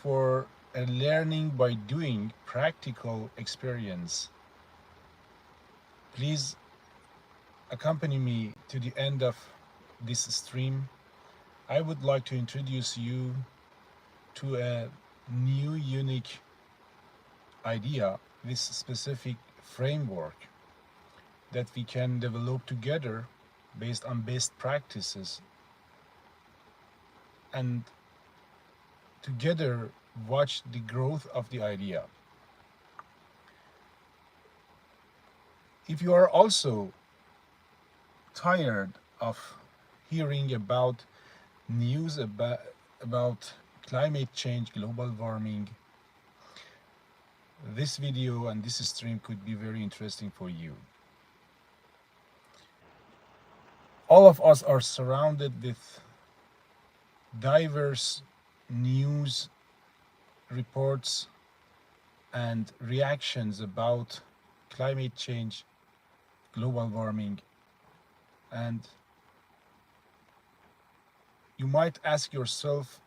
for a learning by doing practical experience, please accompany me to the end of this stream. I would like to introduce you to a new unique idea, this specific framework that we can develop together based on best practices and together watch the growth of the idea. If you are also tired of hearing about news about climate change, global warming, this video and this stream could be very interesting for you. All of us are surrounded with diverse news reports and reactions about climate change, global warming, and you might ask yourself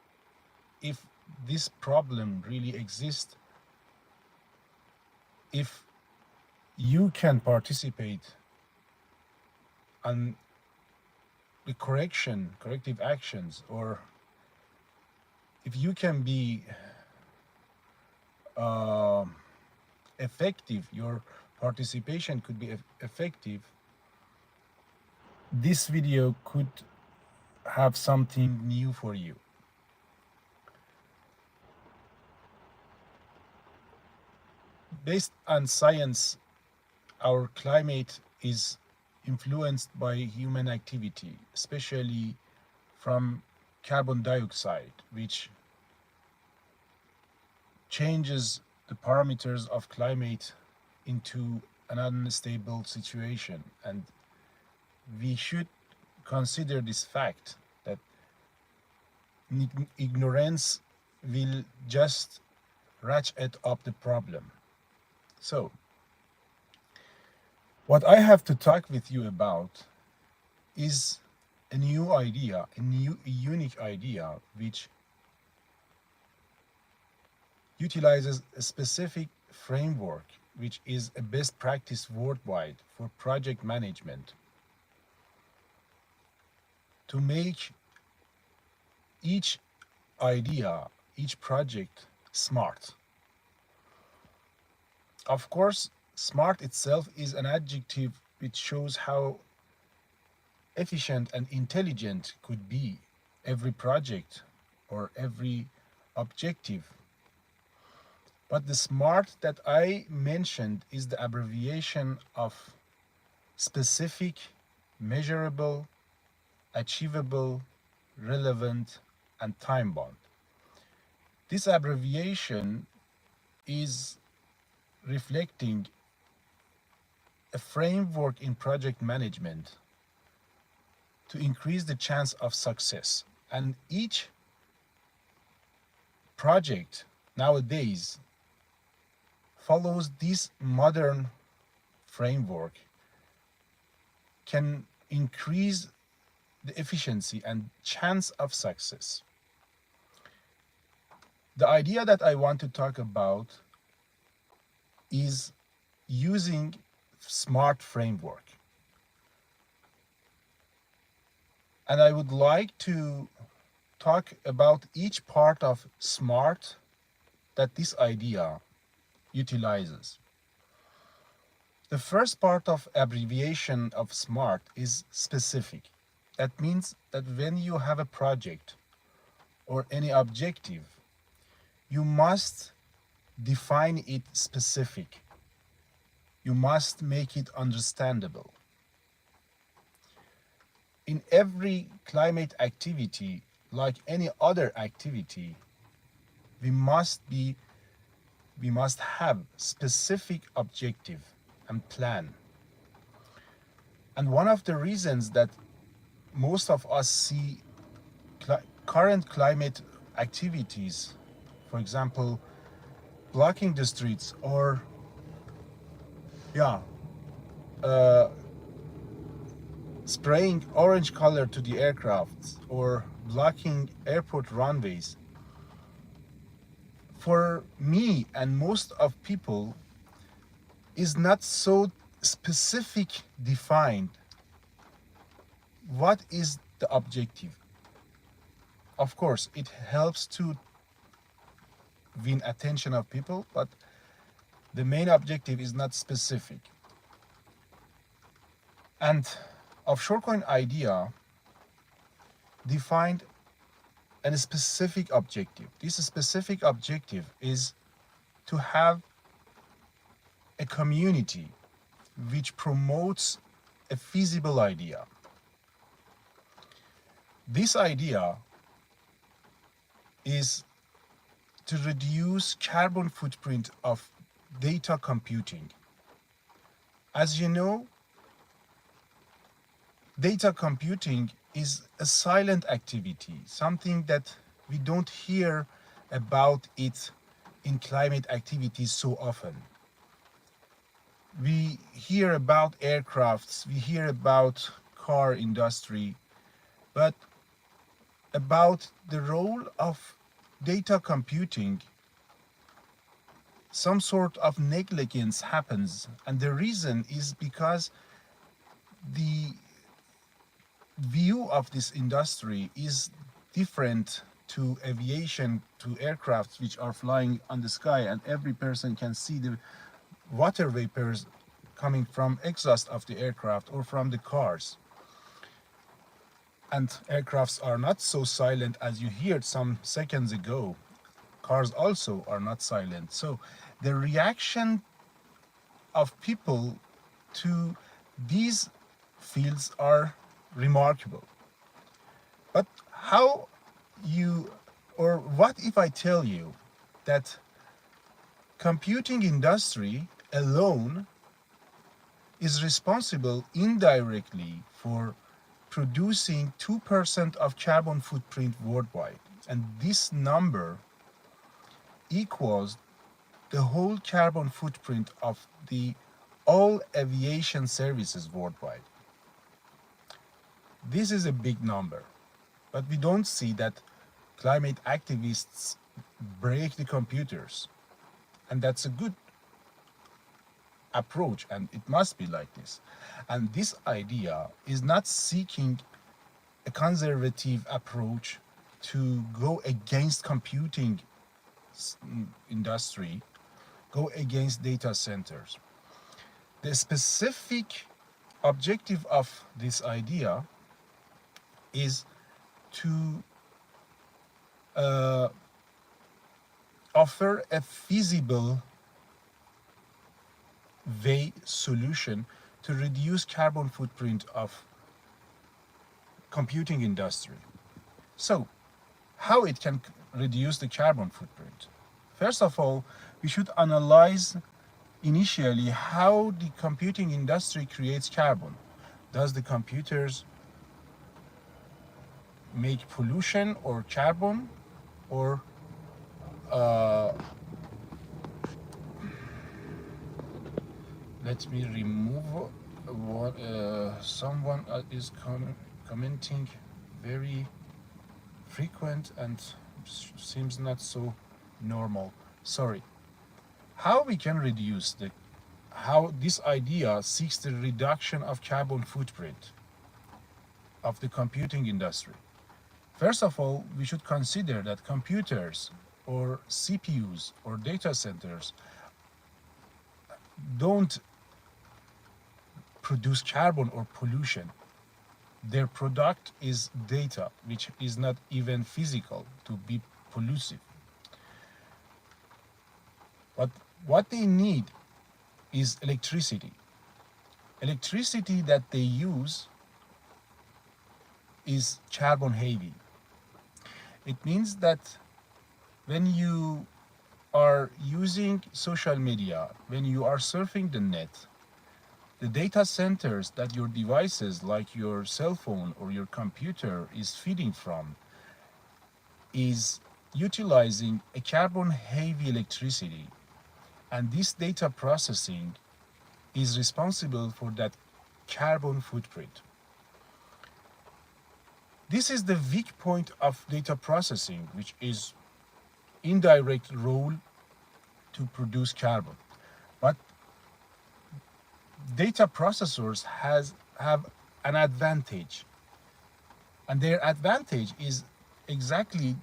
if this problem really exists, if you can participate on the corrective actions, or if you can be effective, your participation could be effective. This video could have something new for you. Based on science, our climate is influenced by human activity, especially from carbon dioxide, which changes the parameters of climate into an unstable situation. And we should consider this fact that ignorance will just ratchet up the problem. So, what I have to talk with you about is a new idea, a unique idea, which utilizes a specific framework, which is a best practice worldwide for project management, to make each idea, each project smart. Of course, smart itself is an adjective which shows how efficient and intelligent could be every project or every objective. But the SMART that I mentioned is the abbreviation of specific, measurable, achievable, relevant, and time-bound. This abbreviation is reflecting a framework in project management to increase the chance of success. And each project nowadays follows this modern framework, can increase the efficiency and chance of success. The idea that I want to talk about is using SMART framework. And I would like to talk about each part of SMART that this idea utilizes. The first part of abbreviation of SMART is specific. That means that when you have a project or any objective, you must define it specific. You must make it understandable. In every climate activity, like any other activity, we must have specific objective and plan. And one of the reasons that most of us see current climate activities, for example, blocking the streets or spraying orange color to the aircrafts or blocking airport runways, for me and most of people, is not so specific defined. What is the objective? Of course, it helps to win attention of people, but the main objective is not specific. And OffshoreCoin idea defined a specific objective. This specific objective is to have a community which promotes a feasible idea. This idea is to reduce carbon footprint of data computing. As you know, data computing is a silent activity, something that we don't hear about it in climate activities so often. We hear about aircrafts, we hear about car industry, but about the role of data computing, some sort of negligence happens, and the reason is because the view of this industry is different to aviation, to aircrafts which are flying on the sky, and every person can see the water vapors coming from exhaust of the aircraft or from the cars. And aircrafts are not so silent as you heard some seconds ago. Cars also are not silent. So the reaction of people to these fields are remarkable. But how you, or what if I tell you that computing industry alone is responsible indirectly for producing 2% of carbon footprint worldwide, and this number equals the whole carbon footprint of the all aviation services worldwide. This is a big number, but we don't see that climate activists break the computers, and that's a good approach, and it must be like this. And this idea is not seeking a conservative approach to go against computing industry, go against data centers. The specific objective of this idea is to offer a feasible way solution to reduce carbon footprint of computing industry. So how it can reduce the carbon footprint? First of all, we should analyze initially how the computing industry creates carbon. Does the computers make pollution or carbon, or let me remove what someone is commenting very frequent and seems not so normal. Sorry. How we can reduce how this idea seeks the reduction of carbon footprint of the computing industry? First of all, we should consider that computers or CPUs or data centers don't produce carbon or pollution. Their product is data, which is not even physical to be pollutive. But what they need is electricity. Electricity that they use is carbon heavy. It means that when you are using social media, when you are surfing the net, the data centers that your devices like your cell phone or your computer is feeding from is utilizing a carbon heavy electricity, and this data processing is responsible for that carbon footprint. This is the weak point of data processing, which is indirect role to produce carbon. But data processors have an advantage, and their advantage is exactly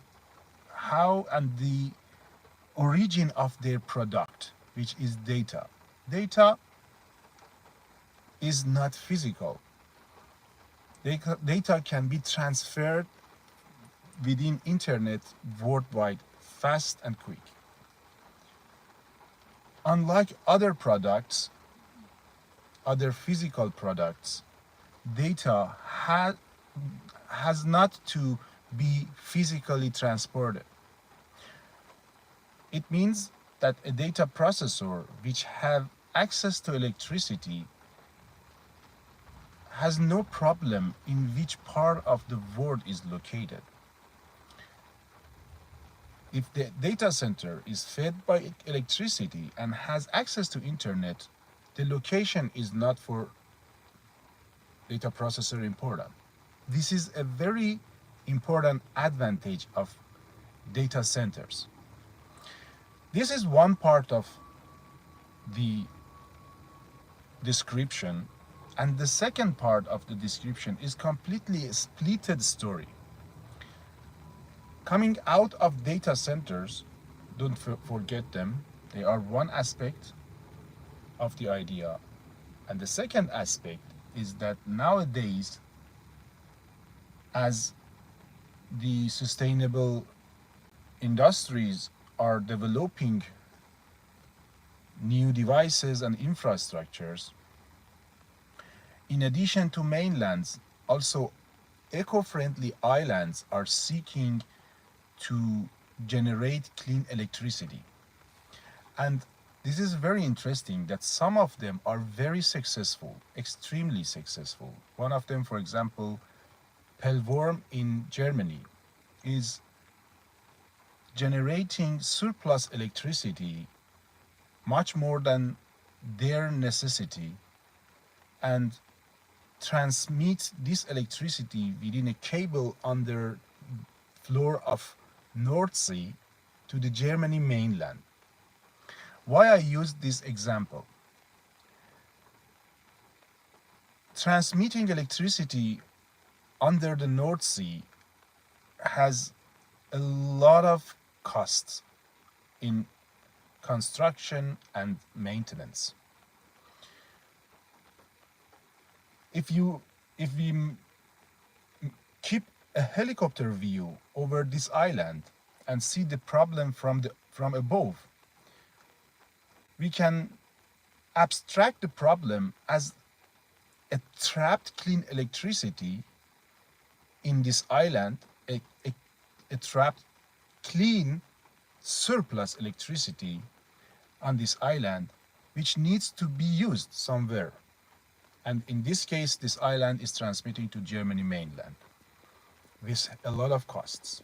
how and the origin of their product, which is data. Data is not physical. Data can be transferred within internet worldwide fast and quick. Unlike other products, other physical products, data has not to be physically transported. It means that a data processor which have access to electricity has no problem in which part of the world is located. If the data center is fed by electricity and has access to internet, the location is not for data processor important. This is a very important advantage of data centers. This is one part of the description, and the second part of the description is completely a splitted story. Coming out of data centers, don't forget them, they are one aspect of the idea. And the second aspect is that nowadays, as the sustainable industries are developing new devices and infrastructures, in addition to mainlands, also eco-friendly islands are seeking to generate clean electricity. And this is very interesting that some of them are very successful, extremely successful. One of them, for example, Pellworm in Germany, is generating surplus electricity much more than their necessity, and transmits this electricity within a cable under floor of North Sea to the Germany mainland. Why I use this example? Transmitting electricity under the North Sea has a lot of costs in construction and maintenance. If we keep a helicopter view over this island and see the problem from above, we can abstract the problem as a trapped clean electricity in this island, a trapped clean surplus electricity on this island, which needs to be used somewhere. And in this case, this island is transmitting to Germany mainland with a lot of costs.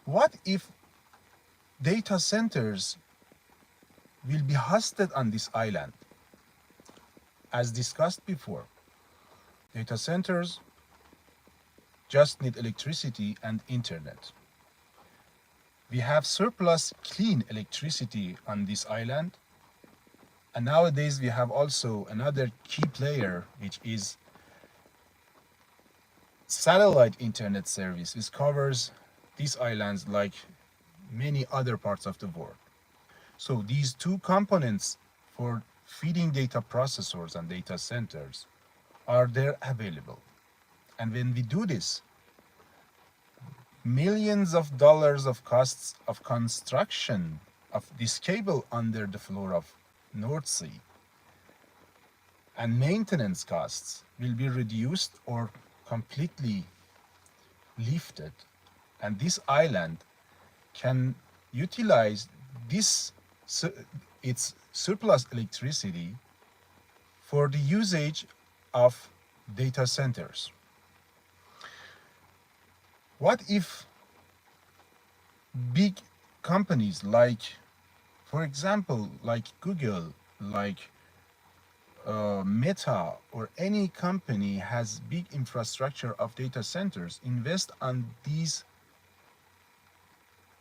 What if data centers will be hosted on this island? As discussed before, data centers just need electricity and internet. We have surplus clean electricity on this island, and nowadays we have also another key player, which is satellite internet service, which covers these islands like many other parts of the world. So these two components for feeding data processors and data centers are there available. And when we do this, millions of dollars of costs of construction of this cable under the floor of North Sea and maintenance costs will be reduced or completely lifted, and this island can utilize this its surplus electricity for the usage of data centers. What if big companies like, for example, like Google, like Meta, or any company has big infrastructure of data centers, invest on these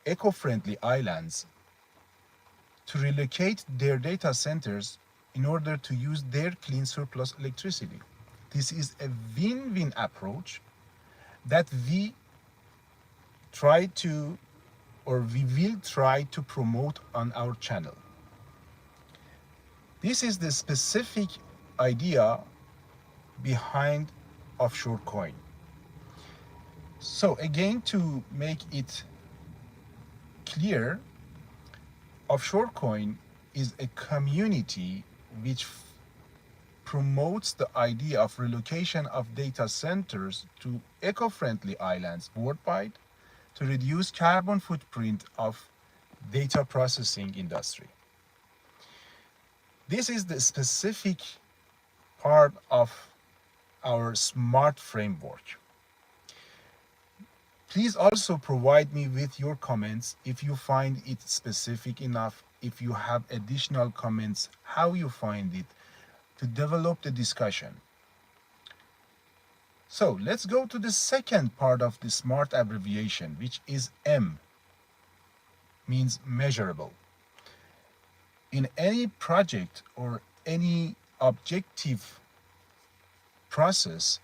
eco-friendly islands to relocate their data centers in order to use their clean surplus electricity. This is a win-win approach that we try to, or we will try to promote on our channel. This is the specific idea behind OffshoreCoin. So again, to make it clear, OffshoreCoin is a community which promotes the idea of relocation of data centers to eco-friendly islands worldwide to reduce carbon footprint of data processing industry. This is the specific part of our SMART framework. Please also provide me with your comments if you find it specific enough, if you have additional comments, how you find it, to develop the discussion. So let's go to the second part of the SMART abbreviation, which is M, means measurable. In any project or any objective process,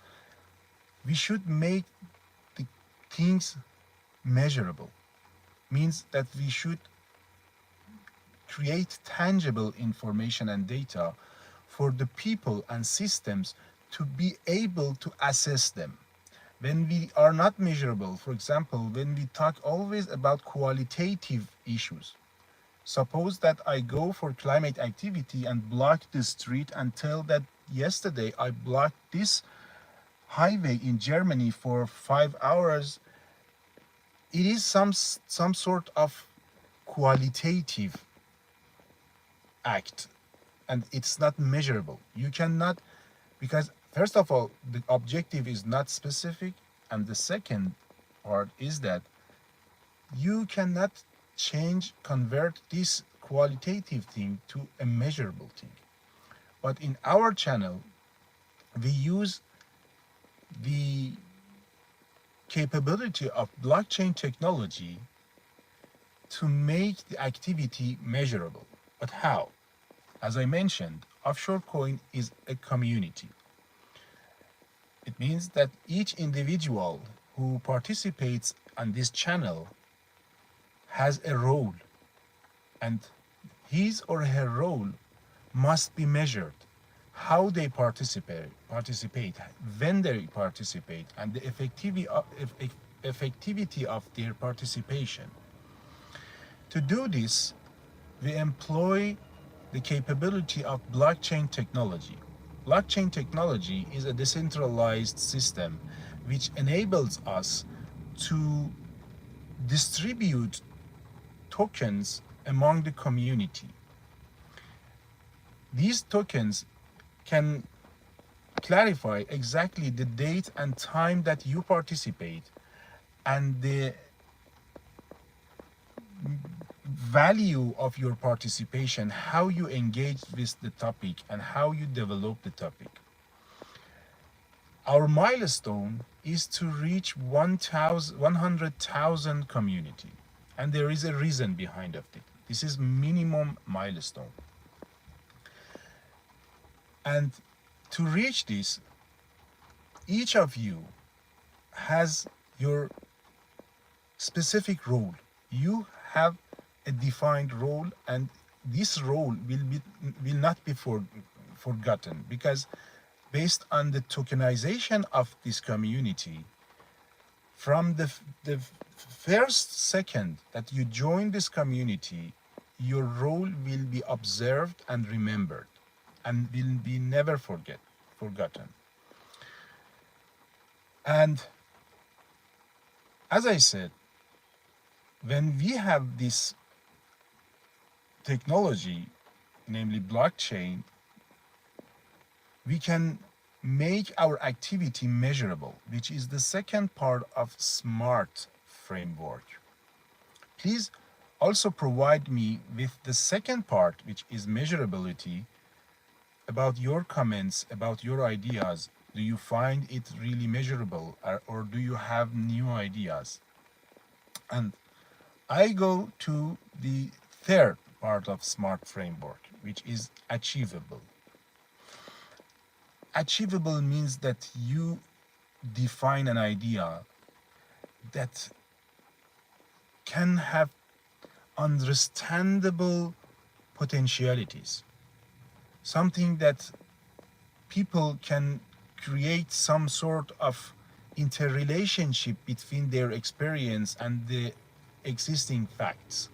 we should make the things measurable. Means that we should create tangible information and data for the people and systems to be able to assess them. When we are not measurable, for example, when we talk always about qualitative issues, suppose that I go for climate activity and block the street and tell that yesterday I blocked this highway in Germany for 5 hours. It is some sort of qualitative act, and it's not measurable. You cannot, because first of all, the objective is not specific, and the second part is that you cannot convert this qualitative thing to a measurable thing. But in our channel, we use the capability of blockchain technology to make the activity measurable. But how? As I mentioned, OffshoreCoin is a community. It means that each individual who participates on this channel has a role, and his or her role must be measured. How they participate, when they participate, and the effectivity of their participation. To do this, we employ the capability of blockchain technology. Blockchain technology is a decentralized system which enables us to distribute tokens among the community. These tokens can clarify exactly the date and time that you participate and the value of your participation, how you engage with the topic and how you develop the topic. Our milestone is to reach 100,000 community, and there is a reason behind of it. This is minimum milestone. And to reach this, each of you has your specific role. You have a defined role, and this role will not be forgotten, because based on the tokenization of this community, from the first second that you join this community, your role will be observed and remembered and will be never forgotten. And as I said, when we have this technology, namely blockchain, we can make our activity measurable, which is the second part of SMART framework. Please also provide me with the second part, which is measurability, about your comments, about your ideas. Do you find it really measurable, or do you have new ideas? And I go to the third part of SMART framework, which is achievable. Achievable means that you define an idea that can have understandable potentialities, something that people can create some sort of interrelationship between their experience and the existing facts.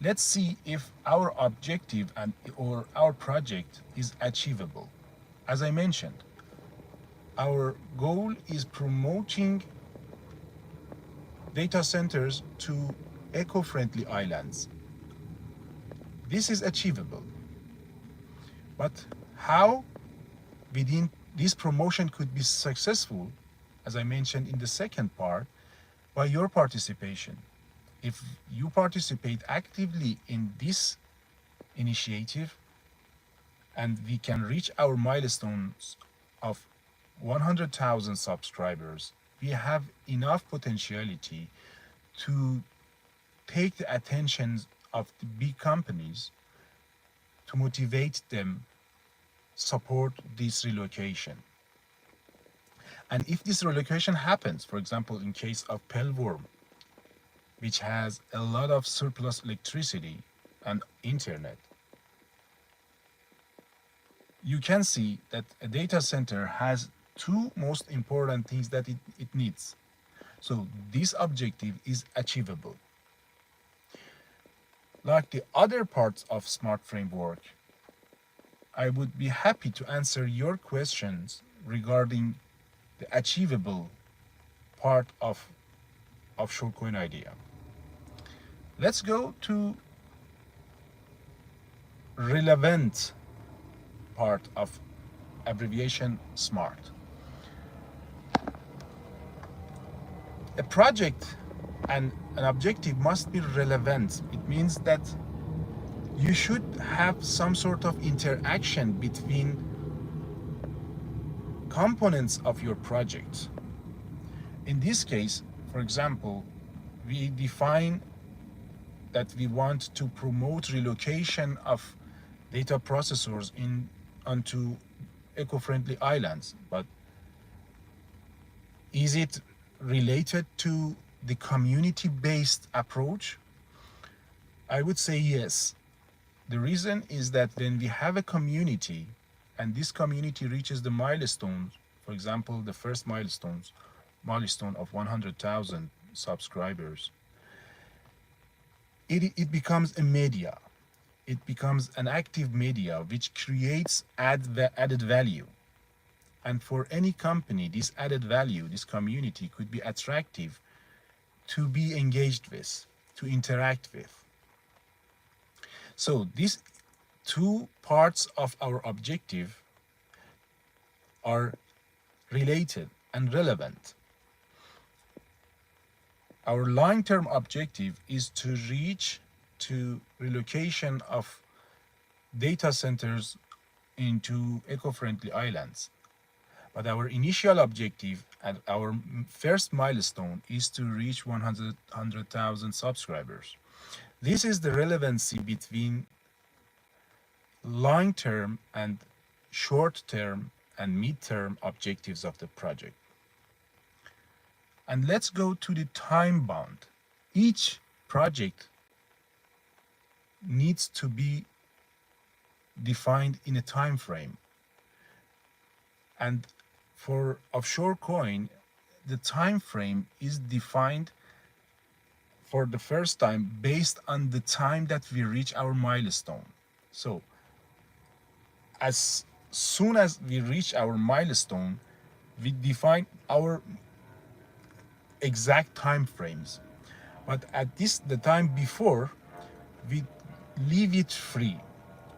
Let's see if our objective and or our project is achievable. As I mentioned, our goal is promoting data centers to eco-friendly islands. This is achievable. But how within this promotion could be successful, as I mentioned in the second part, by your participation. If you participate actively in this initiative and we can reach our milestones of 100,000 subscribers, we have enough potentiality to take the attention of the big companies to motivate them support this relocation. And if this relocation happens, for example, in case of Pelvorm, which has a lot of surplus electricity and internet, you can see that a data center has two most important things that it needs. So this objective is achievable. Like the other parts of SMART framework, I would be happy to answer your questions regarding the achievable part of OffshoreCoin idea. Let's go to relevant part of abbreviation SMART. A project and an objective must be relevant. It means that you should have some sort of interaction between components of your project. In this case, for example, we define that we want to promote relocation of data processors onto eco-friendly islands, but is it related to the community-based approach? I would say yes. The reason is that when we have a community and this community reaches the milestones, for example, the first milestone of 100,000 subscribers, it becomes a media. It becomes an active media which creates added value. And for any company, this added value, this community could be attractive to be engaged with, to interact with. So these two parts of our objective are related and relevant. Our long-term objective is to reach to relocation of data centers into eco-friendly islands. But our initial objective and our first milestone is to reach 100,000 subscribers. This is the relevancy between long-term and short-term and mid-term objectives of the project. And let's go to the time bound. Each project needs to be defined in a time frame. And for OffshoreCoin, the time frame is defined for the first time based on the time that we reach our milestone. So as soon as we reach our milestone, we define our exact time frames. But at the time before, we leave it free,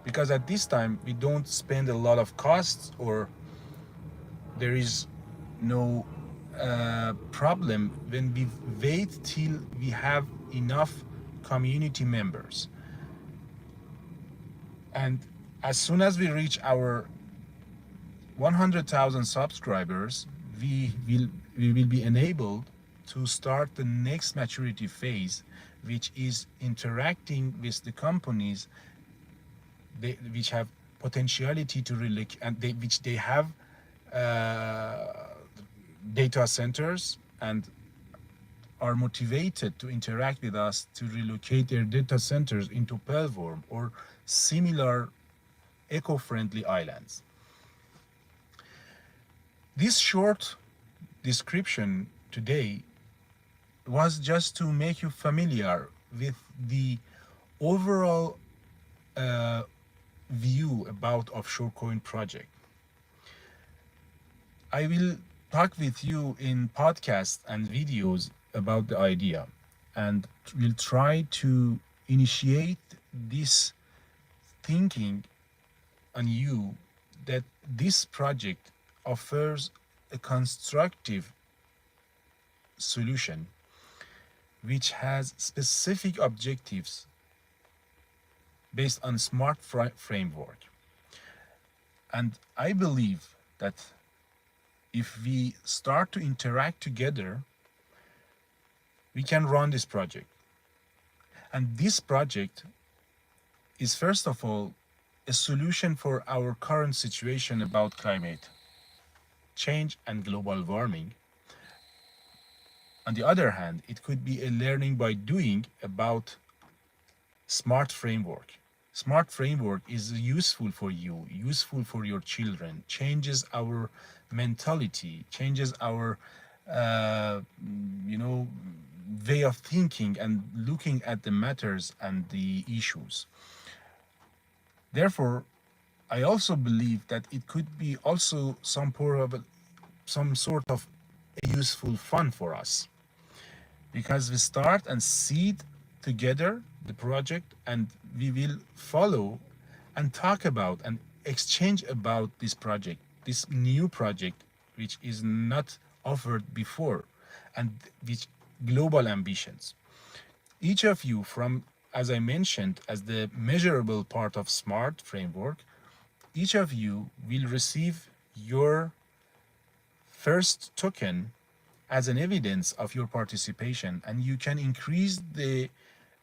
because at this time we don't spend a lot of costs, or there is no problem when we wait till we have enough community members. And as soon as we reach our 100,000 subscribers, we will be enabled to start the next maturity phase, which is interacting with the companies which have potentiality to relocate, and which they have data centers and are motivated to interact with us to relocate their data centers into Pelvorm or similar eco-friendly islands. This short description today was just to make you familiar with the overall view about OffshoreCoin project. I will talk with you in podcasts and videos about the idea, and will try to initiate this thinking on you that this project offers a constructive solution which has specific objectives based on smart framework. And I believe that if we start to interact together, we can run this project. And this project is, first of all, a solution for our current situation about climate change and global warming. On the other hand, it could be a learning by doing about smart framework. Smart framework is useful for you, useful for your children, changes our mentality, changes our way of thinking and looking at the matters and the issues. Therefore, I also believe that it could be also some sort of a useful fun for us, because we start and seed together the project, and we will follow and talk about and exchange about this project, this new project which is not offered before, and which global ambitions. Each of you, from, as I mentioned, as the measurable part of smart framework, each of you will receive your first token as an evidence of your participation, and you can increase the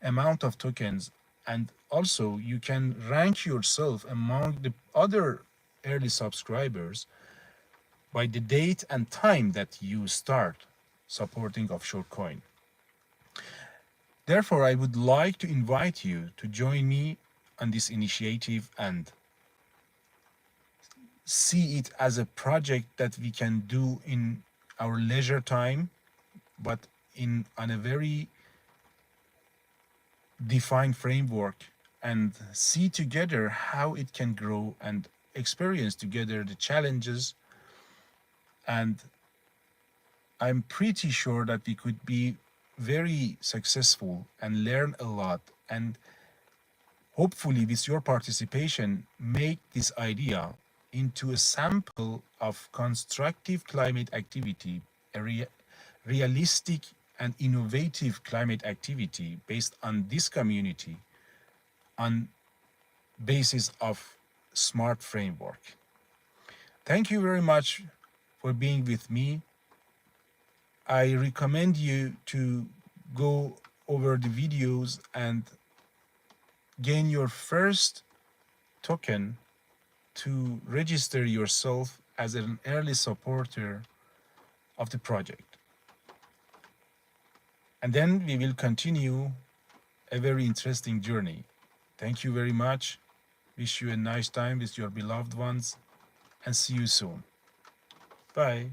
amount of tokens, and also you can rank yourself among the other early subscribers by the date and time that you start supporting OffshoreCoin. Therefore, I would like to invite you to join me on this initiative and see it as a project that we can do in our leisure time, but on a very defined framework, and see together how it can grow and experience together the challenges. And I'm pretty sure that we could be very successful and learn a lot, and hopefully with your participation make this idea into a sample of constructive climate activity, a realistic and innovative climate activity based on this community on basis of smart framework. Thank you very much for being with me. I recommend you to go over the videos and gain your first token to register yourself as an early supporter of the project. And then we will continue a very interesting journey. Thank you very much. Wish you a nice time with your beloved ones, and see you soon. Bye.